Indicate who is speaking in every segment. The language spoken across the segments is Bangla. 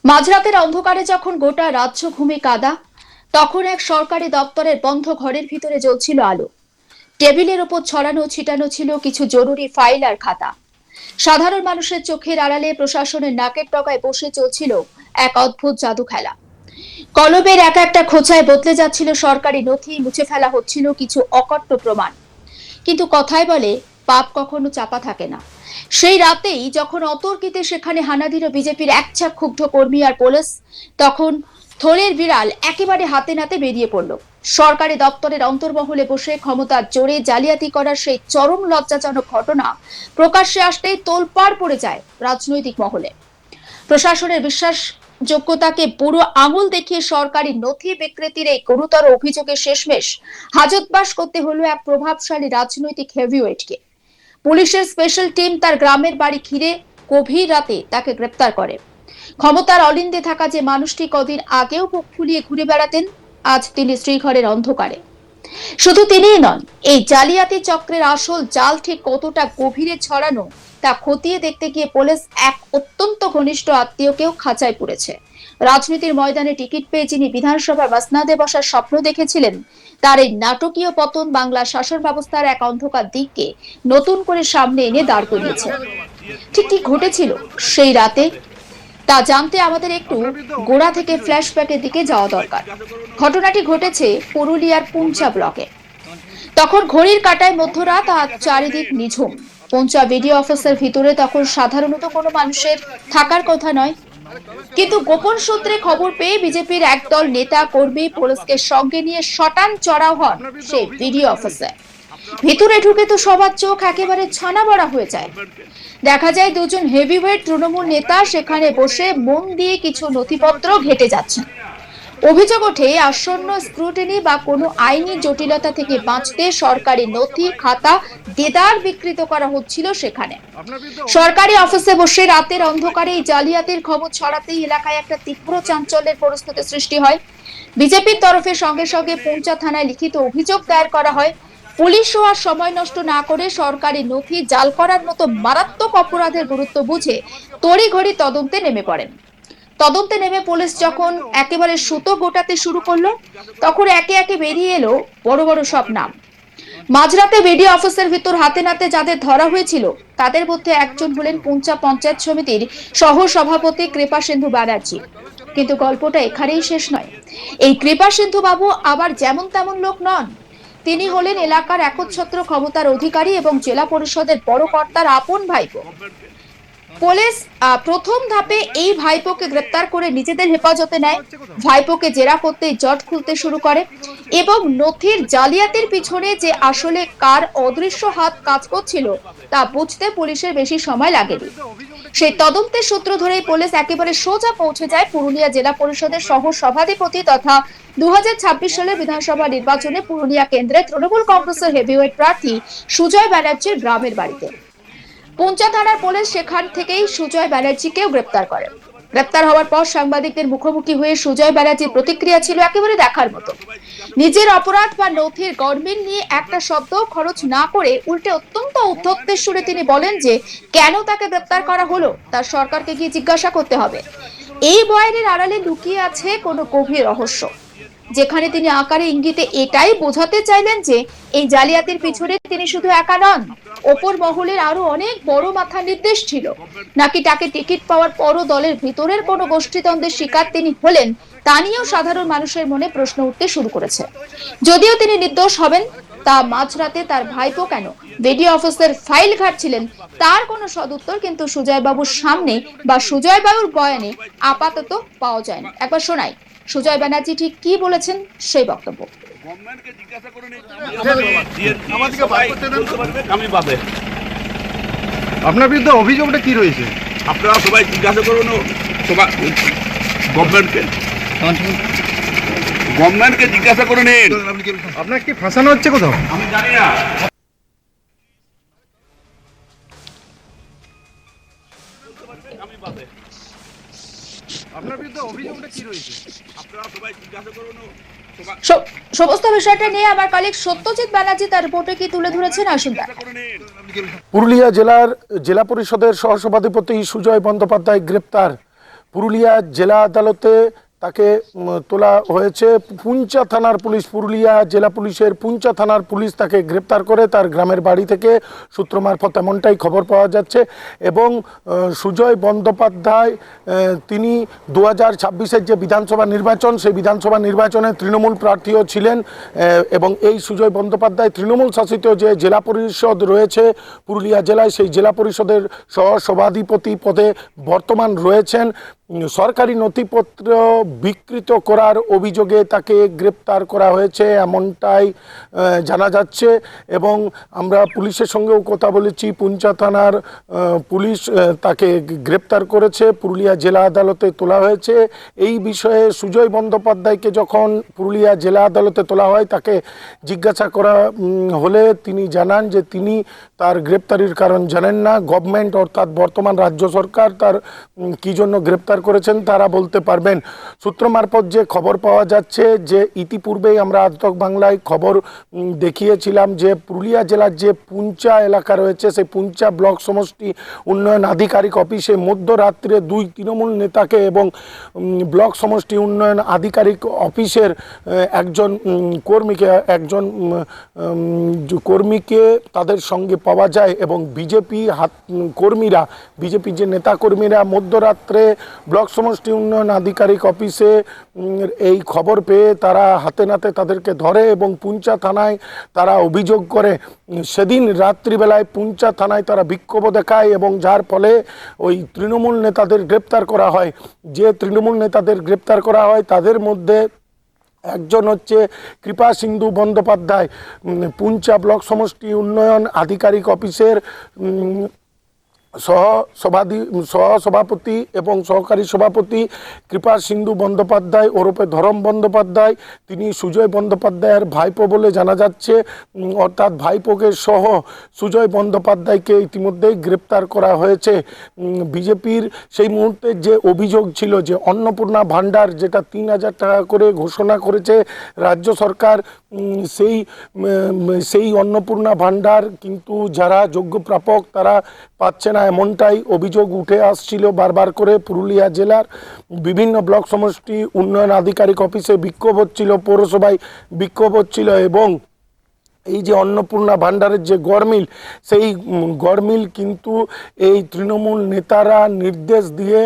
Speaker 1: মাঝরাতের অন্ধকারে যখন গোটা রাজ্য ঘুমে কাদা, তখন এক সরকারি দপ্তরের বন্ধ ঘরের ভিতরে জ্বলছিল আলো। টেবিলের ওপর ছড়ানো ছিটানো ছিল কিছু জরুরি ফাইল আর খাতা। সাধারণ মানুষের চোখের আড়ালে প্রশাসনের নাকের ডগায় বসে চলছিল এক অদ্ভুত জাদু খেলা। কলমের এক একটা খোঁচায় বদলে যাচ্ছিল সরকারি নথি, মুছে ফেলা হচ্ছিল কিছু অকট্য প্রমাণ। কিন্তু কথায় বলে, পাপ কখনো চাপা থাকে না। সেই রাতেই যখন অতর্কিতে সেখানে হানা দিল বিজেপির একঝাঁক ক্ষুব্ধ কর্মী আর পুলিশ, তখন থলের বিড়াল একেবারে হাতে নাতে বেরিয়ে পড়ল। সরকারি দপ্তরের অন্তর্মহলে বসে ক্ষমতার জোরে জালিয়াতি করার সেই চরম লজ্জাজনক ঘটনা প্রকাশ্যে আসতেই তোলপাড় পড়ে যায় রাজনৈতিক মহলে। প্রশাসনের বিশ্বাসযোগ্যতাকে বুড়ো আঙুল দেখিয়ে সরকারি নথি বিকৃতির এই গুরুতর অভিযোগে শেষমেশ হাজতবাস করতে হলো এক প্রভাবশালী রাজনৈতিক হেভিওয়েটকে। পুলিশের স্পেশাল টিম তার গ্রামের বাড়ি ঘিরে গভীর রাতে তাকে গ্রেপ্তার করে। ক্ষমতার অলিন্দে থাকা যে মানুষটি কদিন আগেও মুখ ফুলিয়ে ঘুরে বেড়াতেন, আজ তিনি শ্রীঘরের অন্ধকারে। শুধু তিনিই নন, এই জালিয়াতি চক্রের আসল জাল ঠিক কতটা গভীরে ছড়ানো তা খতিয়ে দেখতে গিয়ে পুলিশ এক অত্যন্ত ঘনিষ্ঠ আত্মীয়কেও খাঁচায় পুরেছে। রাজনীতির ময়দানে টিকিট পেয়ে যিনি বিধানসভার মাসনাদে বসার স্বপ্ন দেখেছিলেন, তার এই নাটকীয় পতন বাংলা শাসন ব্যবস্থার এক অন্ধকার দিককে নতুন করে সামনে এনে দাঁড় করিয়েছে। ঠিক কি ঘটেছিল সেই রাতে তা জানতে আমাদের একটু গোড়া থেকে ফ্ল্যাশব্যাকের দিকে যাওয়া দরকার। ঘটনাটি ঘটেছে পুরুলিয়ার পুঞ্চা ব্লকে। তখন ঘড়ির কাঁটায় মধ্যরাত আর চারিদিক নিঝুম। পুঞ্চা বিডিও অফিসের ভিতরে তখন সাধারণত কোনো মানুষের থাকার কথা নয়, কিন্তু গোপন সূত্রে খবর পেয়ে বিজেপির একদল নেতা কর্মী পুলিশকে সঙ্গে নিয়ে শটান চড়াও হন সেই বিডিও অফিসে। ভিতরে ঢুকে তো সবার চোখ একেবারে ছানা বড়া হয়ে যায়। দেখা যায় দুজন হেভিওয়েট তৃণমূল নেতা সেখানে বসে মন দিয়ে কিছু নথিপত্র ঘেটে যাচ্ছেন। অভিযোগ ওঠে আসন্ন স্ক্রুটিনি বা কোনো আইনি জটিলতা থেকে বাঁচতে সরকারি নথি খাতা দেদার বিকৃত করা হচ্ছিল সেখানে। সরকারি অফিসে বসে রাতের অন্ধকারে এই জালিয়াতির খবর ছড়াতেই এলাকায় একটা তীব্র চাঞ্চল্যের পরিস্থিতি সৃষ্টি হয়। বিজেপির তরফে সঙ্গে সঙ্গে পুঞ্চা থানায় লিখিত অভিযোগ দায়ের করা হয়। পুলিশও আর সময় নষ্ট না করে সরকারি নথি জাল করার মতো মারাত্মক অপরাধের গুরুত্ব বুঝে তড়িঘড়ি তদন্তে নেমে পড়েন। তদন্তে নেমে পুলিশ যখন একেবারে সুতো গোটাতে শুরু করলো, তখন একে একে বেরিয়ে এলো বড় বড় সব নাম। মাঝরাতে বিডিও অফিসের ভিতর হাতে নাতে যাদের ধরা হয়েছিল, তাদের মধ্যে একজন হলেন পুঞ্চা পঞ্চায়েত সমিতির সহ সভাপতি কৃপা সিন্ধু ব্যানার্জি। কিন্তু গল্পটা এখানেই শেষ নয়। এই কৃপা সিন্ধু বাবু আবার যেমন তেমন লোক নন। তিনি হলেন এলাকার একচ্ছত্র ক্ষমতার অধিকারী এবং জেলা পরিষদের বড় কর্তার আপন ভাইপো। পুলিশ প্রথম ধাপে এই ভাইপোকে গ্রেপ্তার করে নিজেদের হেফাজতে নেয়। ভাইপোকে জেরা করতে জট খুলতে শুরু করে এবং নথির জালিয়াতির পিছনে যে আসলে কার অদৃশ্য হাত কাজ করছিল তা বুঝতে পুলিশের বেশি সময় লাগেনি। সেই তদন্তের সূত্র ধরেই পুলিশ একেবারে সোজা পৌঁছে যায় পুরুলিয়া জেলা পরিষদের সহ সভাধিপতি তথা 2026 সালের বিধানসভা নির্বাচনে পুরুলিয়া কেন্দ্রে তৃণমূল কংগ্রেসের হেভিওয়েট প্রার্থী সুজয় ব্যানার্জির গ্রামের বাড়িতে। পুঞ্চা থানার পুলিশ সেখান থেকেই সুজয় ব্যানার্জিকেও গ্রেপ্তার করে। গ্রেপ্তার হওয়ার পর সাংবাদিকদের মুখোমুখি হয়ে সুজয় ব্যানার্জির প্রতিক্রিয়া ছিল একেবারে দেখার মতো। নিজের অপরাধ বা নথির গরমিল নিয়ে একটা শব্দ খরচ না করে উল্টে অত্যন্ত উদ্ধত্তের সুরে তিনি বলেন যে কেন তাকে গ্রেপ্তার করা হলো তার সরকারকে গিয়ে জিজ্ঞাসা করতে হবে। এই বয়ানের আড়ালে লুকিয়ে আছে কোনো গভীর রহস্য, যেখানে তিনি আকারে ইঙ্গিতে এটাই বোঝাতে চাইলেন যে এই জালিয়াতির পিছনে তিনি শুধু একা নন, ওপর মহলের আরো অনেক বড় মাথা নির্দেশ ছিল। নাকি তাকে টিকিট পাওয়ার পরও দলের ভিতরের কোনো গোষ্ঠীদ্বন্দ্বের শিকার তিনি হলেন, তা নিয়েও সাধারণ মানুষের মনে প্রশ্ন উঠতে শুরু করেছে। যদিও তিনি নির্দোষ হবেন, তা মাঝরাতে তার ভাইপো কেন বিডিও অফিসের ফাইল ঘাটছিলেন তার কোনো সদুত্তর কিন্তু সুজয় বাবুর সামনে বা সুজয় বাবুর বয়ানে আপাতত পাওয়া যায় না। একবার শোনাই সুজয় ব্যানার্জি ঠিক কি বলেছেন সেই বক্তব্য।
Speaker 2: আপনার বিরুদ্ধে অভিযোগটা কি রয়েছে?
Speaker 3: আপনারা সবাই জিজ্ঞাসা করুন গভর্নমেন্টকে জিজ্ঞাসা করে নিন।
Speaker 2: আপনার কি ফাঁসানো হচ্ছে কোথাও?
Speaker 3: আমি জানি না।
Speaker 2: আপনার বিরুদ্ধে অভিযোগটা কি রয়েছে?
Speaker 3: আপনারা সবাই জিজ্ঞাসা করুন।
Speaker 1: সমস্ত বিষয়টা নিয়ে আমার কলিগ সত্যজিৎ ব্যানার্জি তার রিপোর্টে কি তুলে ধরেছেন আসুন দেখা।
Speaker 4: পুরুলিয়া জেলার জেলা পরিষদের সহসভাধিপতি সুজয় বন্দ্যোপাধ্যায় গ্রেপ্তার। পুরুলিয়া জেলা আদালতে তাকে তোলা হয়েছে। পুঞ্চা থানার পুলিশ, পুরুলিয়া জেলা পুলিশের পুঞ্চা থানার পুলিশ তাকে গ্রেপ্তার করে তার গ্রামের বাড়ি থেকে, সূত্র মারফত এমনটাই খবর পাওয়া যাচ্ছে। এবং সুজয় বন্দ্যোপাধ্যায় তিনি 2026-এর যে বিধানসভা নির্বাচন, সেই বিধানসভা নির্বাচনে তৃণমূল প্রার্থীও ছিলেন এবং এই সুজয় বন্দ্যোপাধ্যায় তৃণমূল শাসিত যে জেলা পরিষদ রয়েছে পুরুলিয়া জেলায়, সেই জেলা পরিষদের সহ-সভাধিপতি পদে বর্তমান রয়েছেন। সরকারি নথিপত্র বিকৃত করার অভিযোগে তাকে গ্রেপ্তার করা হয়েছে এমনটাই জানা যাচ্ছে। এবং আমরা পুলিশের সঙ্গেও কথা বলেছি, পুঞ্চা থানার পুলিশ তাকে গ্রেপ্তার করেছে, পুরুলিয়া জেলা আদালতে তোলা হয়েছে। এই বিষয়ে সুজয় বন্দ্যোপাধ্যায়কে যখন পুরুলিয়া জেলা আদালতে তোলা হয়, তাকে জিজ্ঞাসা করা হলে তিনি জানান যে তিনি তার গ্রেপ্তারির কারণ জানেন না। গভর্নমেন্ট অর্থাৎ বর্তমান রাজ্য সরকার তার কী জন্য গ্রেপ্তার করেছেন তারা বলতে পারবেন। সূত্র মারফত যে খবর পাওয়া যাচ্ছে যে ইতিপূর্বেই আমরা আজ তক বাংলায় খবর দেখিয়েছিলাম যে পুরুলিয়া জেলার যে পুঞ্চা এলাকা রয়েছে, সেই পুঞ্চা ব্লক সমষ্টি উন্নয়ন আধিকারিক অফিসে মধ্যরাত্রে দুই তৃণমূল নেতাকে এবং ব্লক সমষ্টি উন্নয়ন আধিকারিক অফিসের একজন কর্মীকে তাদের সঙ্গে পাওয়া যায়। এবং বিজেপি যে নেতা কর্মীরা মধ্যরাত্রে ব্লক সমষ্টি উন্নয়ন আধিকারিক অফিসে এই খবর পেয়ে তারা হাতে নাতে তাদেরকে ধরে এবং পুঞ্চা থানায় তারা অভিযোগ করে। সেদিন রাত্রিবেলায় পুঞ্চা থানায় তারা বিক্ষোভ দেখায় এবং যার ফলে ওই তৃণমূল নেতাদের গ্রেপ্তার করা হয়। যে তৃণমূল নেতাদের গ্রেপ্তার করা হয় তাদের মধ্যে একজন হচ্ছে কৃপা সিন্ধু বন্দ্যোপাধ্যায়, পুঞ্চা ব্লক সমষ্টি উন্নয়ন আধিকারিক অফিসের সহসভাপতি এবং সহকারী সভাপতি কৃপা সিন্ধু বন্দ্যোপাধ্যায় ওরফে ধরম বন্দ্যোপাধ্যায়, তিনি সুজয় বন্দ্যোপাধ্যায়ের ভাইপো বলে জানা যাচ্ছে। অর্থাৎ ভাইপোকে সহ সুজয় বন্দ্যোপাধ্যায়কে ইতিমধ্যেই গ্রেপ্তার করা হয়েছে। বিজেপির সেই মুহূর্তে যে অভিযোগ ছিল যে অন্নপূর্ণা ভাণ্ডার, যেটা 3,000 টাকা করে ঘোষণা করেছে রাজ্য সরকার, সেই অন্নপূর্ণা ভাণ্ডার কিন্তু যারা যোগ্য প্রাপক তারা পাচ্ছে না, এমনটাই অভিযোগ উঠে আসছিল বারবার করে। পুরুলিয়া জেলার বিভিন্ন ব্লক সমষ্টি উন্নয়ন আধিকারিক অফিসে বিক্ষোভ হচ্ছিল, পৌরসভায় বিক্ষোভ হচ্ছিল এবং এই যে অন্নপূর্ণা ভাণ্ডারের যে গড়মিল, সেই গড়মিল কিন্তু এই তৃণমূল নেতারা নির্দেশ দিয়ে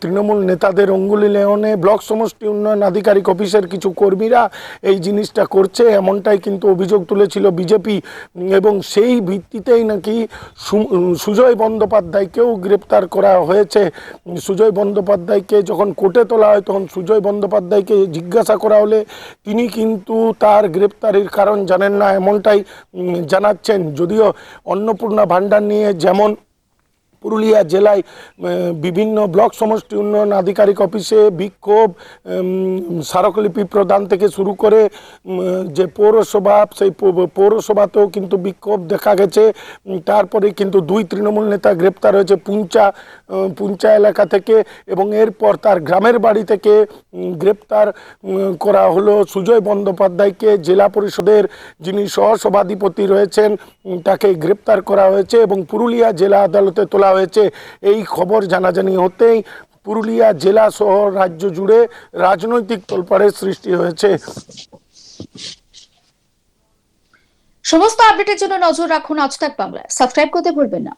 Speaker 4: তৃণমূল নেতাদের অঙ্গুলি লেওনে ব্লক সমষ্টি উন্নয়ন আধিকারিক অফিসের কিছু কর্মীরা এই জিনিসটা করছে, এমনটাই কিন্তু অভিযোগ তুলেছিল বিজেপি। এবং সেই ভিত্তিতেই নাকি সুজয় বন্দ্যোপাধ্যায়কেও গ্রেপ্তার করা হয়েছে। সুজয় বন্দ্যোপাধ্যায়কে যখন কোর্টে তোলা হয় তখন সুজয় বন্দ্যোপাধ্যায়কে জিজ্ঞাসা করা হলে তিনি কিন্তু তার গ্রেপ্তারির কারণ জানেন না, এমনটাই জানাচ্ছেন। যদিও অন্নপূর্ণা ভাণ্ডার নিয়ে যেমন পুরুলিয়া জেলায় বিভিন্ন ব্লক সমষ্টি উন্নয়ন আধিকারিক অফিসে বিক্ষোভ, স্মারকলিপি প্রদান থেকে শুরু করে যে পৌরসভা, সেই পৌরসভাতেও কিন্তু বিক্ষোভ দেখা গেছে। তারপরে কিন্তু দুই তৃণমূল নেতা গ্রেপ্তার হয়েছে পুঞ্চা এলাকা থেকে এবং এরপর তার গ্রামের বাড়ি থেকে গ্রেপ্তার করা হলো সুজয় বন্দ্যোপাধ্যায়কে। জেলা পরিষদের যিনি সহসভাধিপতি রয়েছেন তাকে গ্রেপ্তার করা হয়েছে এবং পুরুলিয়া জেলা আদালতে তোলা হয়েছে। এই খবর জানাজানি হতেই পুরুলিয়া জেলা সহ রাজ্য জুড়ে রাজনৈতিক তোলপাড়ের সৃষ্টি হয়েছে।
Speaker 1: সমস্ত আপডেটের জন্য নজর রাখুন আজ তাক বাংলা। সাবস্ক্রাইব করতে ভুলবেন না।